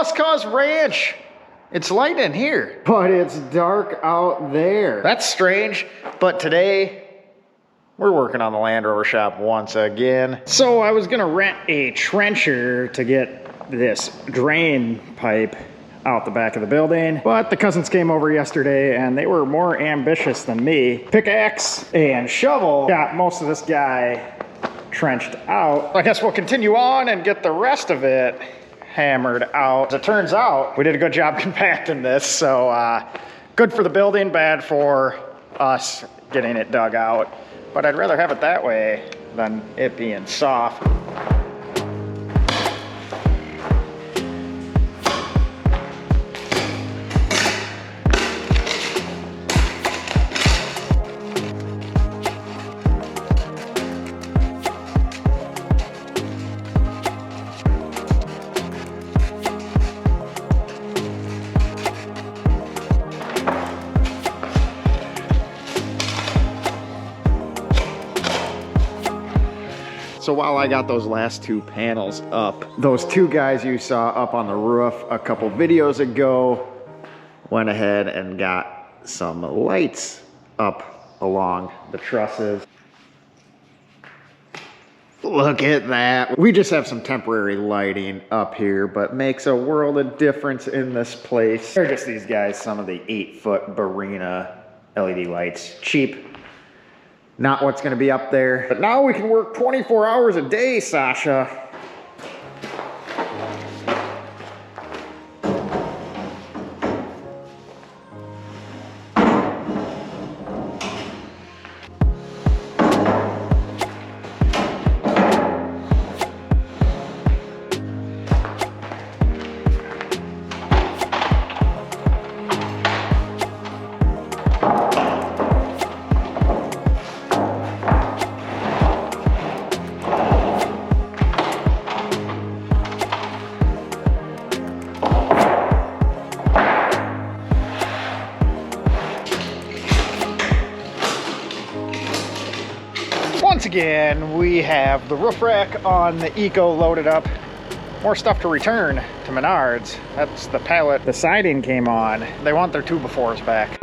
Lost Cause Ranch. It's light in here, but it's dark out there. That's strange, but today we're working on the Land Rover Shop once again. So I was gonna rent a trencher to get this drain pipe out the back of the building, but the cousins came over yesterday and they were more ambitious than me. Pickaxe and shovel got most of this guy trenched out. I guess we'll continue on and get the rest of it hammered out. As it turns out, we did a good job compacting this, so good for the building, bad for us getting it dug out. But I'd rather have it that way than it being soft. So while I got those last two panels up, those two guys you saw up on the roof a couple videos ago went ahead and got some lights up along the trusses. Look at that. We just have some temporary lighting up here, but makes a world of difference in this place. They're just these guys, some of the 8-foot Barina LED lights. Cheap. Not what's gonna be up there. But now we can work 24 hours a day, Sasha. Once again, we have the roof rack on the Eco loaded up. More stuff to return to Menards. That's the pallet. The siding came on. They want their 2x4s back.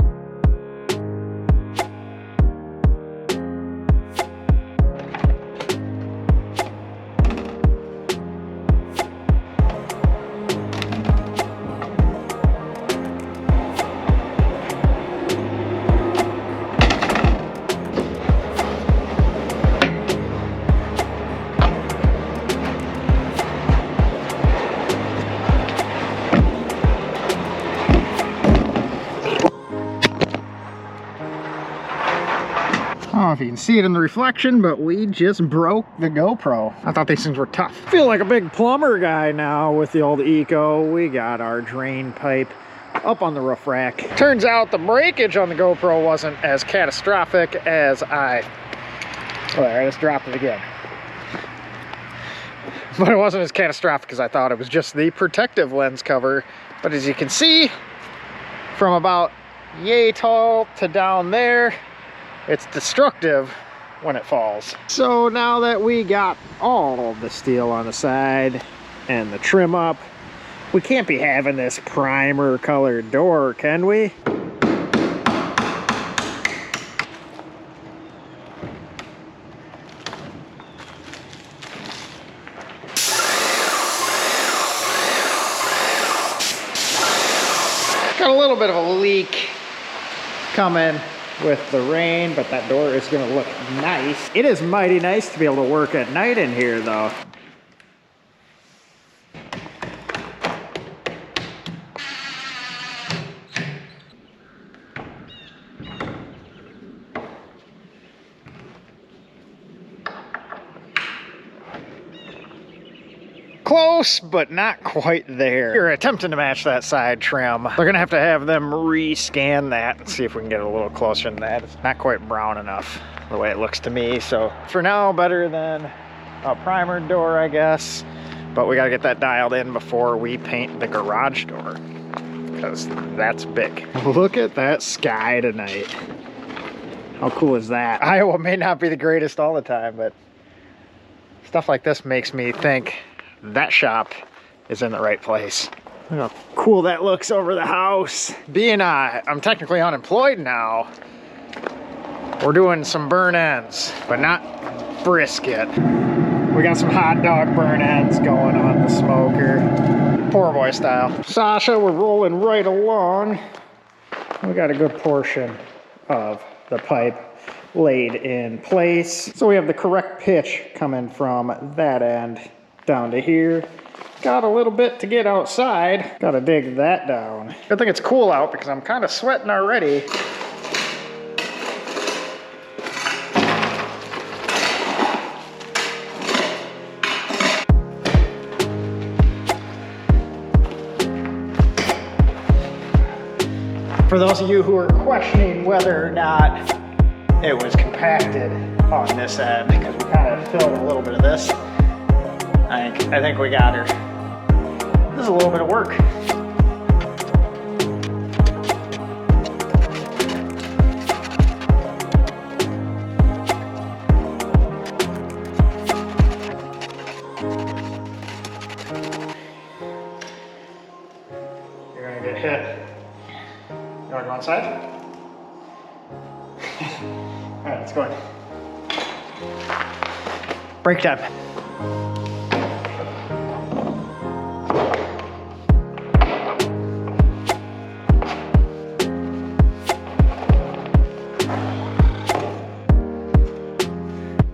I don't know if you can see it in the reflection, but we just broke the GoPro. I thought these things were tough. Feel like a big plumber guy now with the old Eco. We got our drain pipe up on the roof rack. Turns out the breakage on the GoPro wasn't as catastrophic as I just dropped it again. But it wasn't as catastrophic as I thought. It was just the protective lens cover. But as you can see, from about yay tall to down there, it's destructive when it falls. So now that we got all of the steel on the side and the trim up, we can't be having this primer colored door, can we? Got a little bit of a leak coming with the rain, but that door is gonna look nice. It is mighty nice to be able to work at night in here though. Close, but not quite there. You're attempting to match that side trim. They're gonna have to have them rescan that and see if we can get it a little closer than that. It's not quite brown enough the way it looks to me. So for now, better than a primer door, I guess. But we gotta get that dialed in before we paint the garage door, because that's big. Look at that sky tonight. How cool is that? Iowa may not be the greatest all the time, but stuff like this makes me think that shop is in the right place. Look how cool that looks over the house. Being I'm technically unemployed now, we're doing some burn ends, but not brisket. We got some hot dog burn ends going on the smoker, poor boy style. Sasha, we're rolling right along. We got a good portion of the pipe laid in place. So we have the correct pitch coming from that end down to here. Got a little bit to get outside. Got to dig that down. Good thing it's cool out because I'm kind of sweating already. For those of you who are questioning whether or not it was compacted on this end, because we kind of filled a little bit of this, I think we got her. This is a little bit of work. You're gonna get hit. You wanna go inside? All right, let's go in. Break time.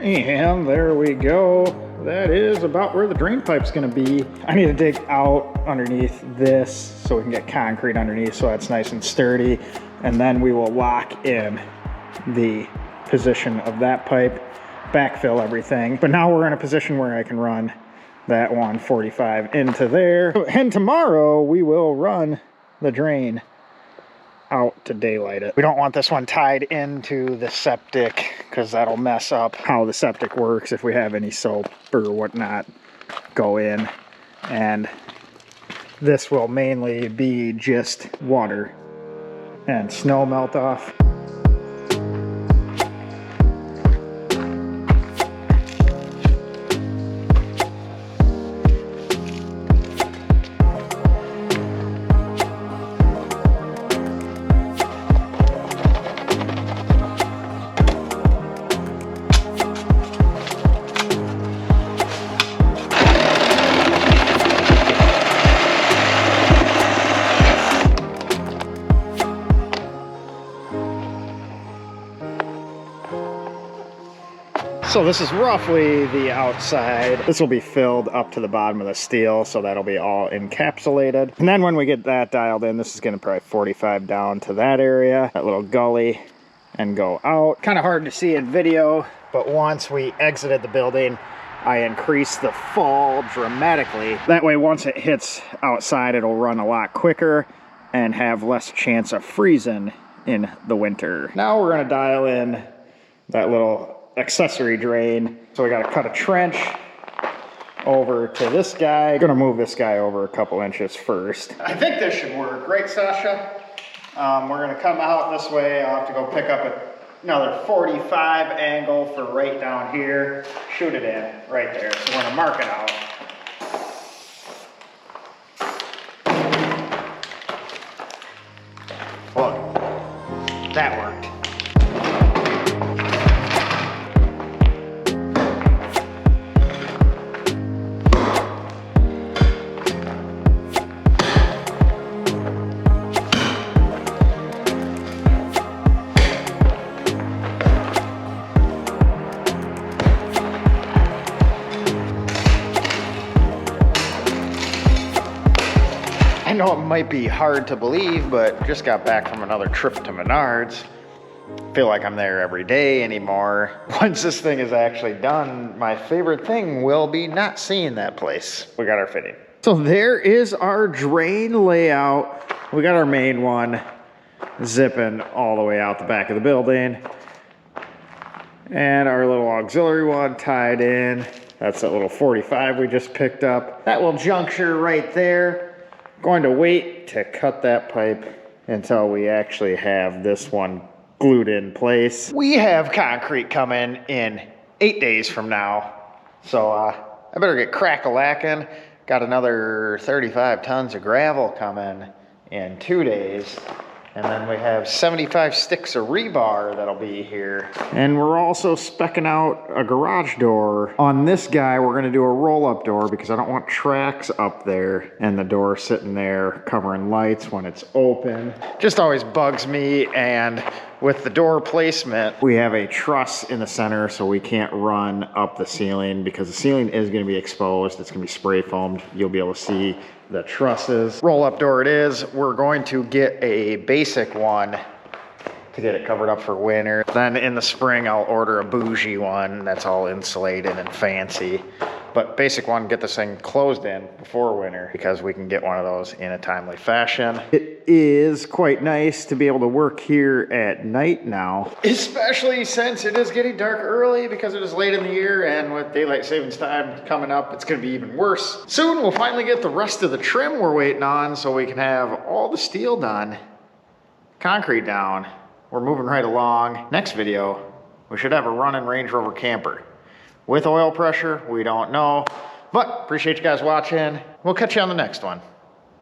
And there we go. That is about where the drain pipe's gonna be. I need to dig out underneath this so we can get concrete underneath so that's nice and sturdy. And then we will lock in the position of that pipe, backfill everything. But now we're in a position where I can run that 145 into there. And tomorrow we will run the drain out to daylight it. We don't want this one tied into the septic because that'll mess up how the septic works if we have any soap or whatnot go in. And this will mainly be just water and snow melt off. So this is roughly the outside. This will be filled up to the bottom of the steel, so that'll be all encapsulated. And then when we get that dialed in, this is gonna probably 45 down to that area, that little gully, and go out. Kind of hard to see in video, but once we exited the building, I increased the fall dramatically. That way, once it hits outside, it'll run a lot quicker and have less chance of freezing in the winter. Now we're gonna dial in that little accessory drain. So we got to cut a trench over to this guy. Gonna move this guy over a couple inches first. I think this should work, right, Sasha? We're gonna come out this way. I'll have to go pick up another 45 angle for right down here. Shoot it in right there. So we're gonna mark it out. Look, that worked. I know it might be hard to believe, but just got back from another trip to Menards. Feel like I'm there every day anymore. Once this thing is actually done, my favorite thing will be not seeing that place. We got our fitting. So there is our drain layout. We got our main one zipping all the way out the back of the building. And our little auxiliary one tied in. That's that little 45 we just picked up. That will juncture right there. Going to wait to cut that pipe until we actually have this one glued in place. We have concrete coming in 8 days from now. So I better get crack-a-lacking, Got another 35 tons of gravel coming in 2 days. And then we have 75 sticks of rebar that'll be here. And we're also speccing out a garage door. On this guy, we're gonna do a roll-up door because I don't want tracks up there and the door sitting there covering lights when it's open. Just always bugs me. And with the door placement, we have a truss in the center so we can't run up the ceiling because the ceiling is gonna be exposed. It's gonna be spray foamed. You'll be able to see the trusses. Roll-up door it is. We're going to get a basic one to get it covered up for winter. Then in the spring, I'll order a bougie one that's all insulated and fancy. But basic one, get this thing closed in before winter because we can get one of those in a timely fashion. It is quite nice to be able to work here at night now, especially since it is getting dark early because it is late in the year, and with daylight savings time coming up, it's gonna be even worse. Soon we'll finally get the rest of the trim we're waiting on so we can have all the steel done, concrete down. We're moving right along. Next video, we should have a running Range Rover camper. With oil pressure, we don't know. But appreciate you guys watching. We'll catch you on the next one.